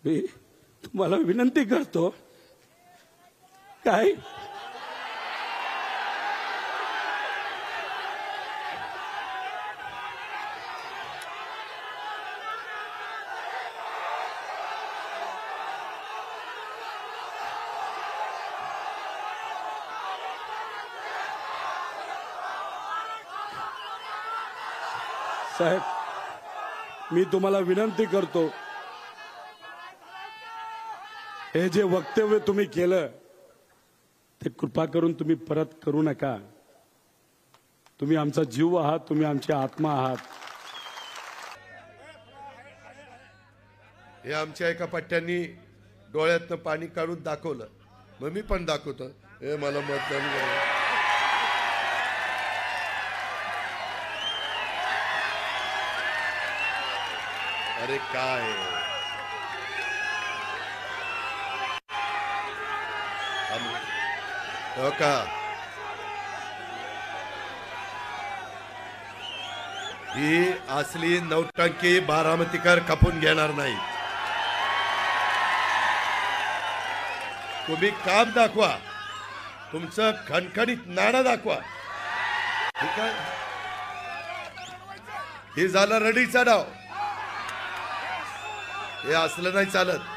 मी तुम्हाला विनंती करतो, काय साहेब, मी तुम्हाला विनंती करतो, हे जे वक्तव्य तुम्ही केलं ते कृपा करून तुम्ही परत करू नका. तुम्ही आमचा जीव आहात, तुम्ही आमची आत्मा आहात. हे आमच्या एका पट्ट्यांनी डोळ्यातनं पाणी काढून दाखवलं, मग मी पण दाखवतो. हे मला मतदान करा. अरे काय हो का, ही असली नौटंकी बारामतीकर खपून घेणार नाही. तुम्ही काम दाखवा, तुमचं खणखणीत नाणं दाखवा. ठीक आहे, हे झालं रडीचा डाव. हे असलं नाही चालत.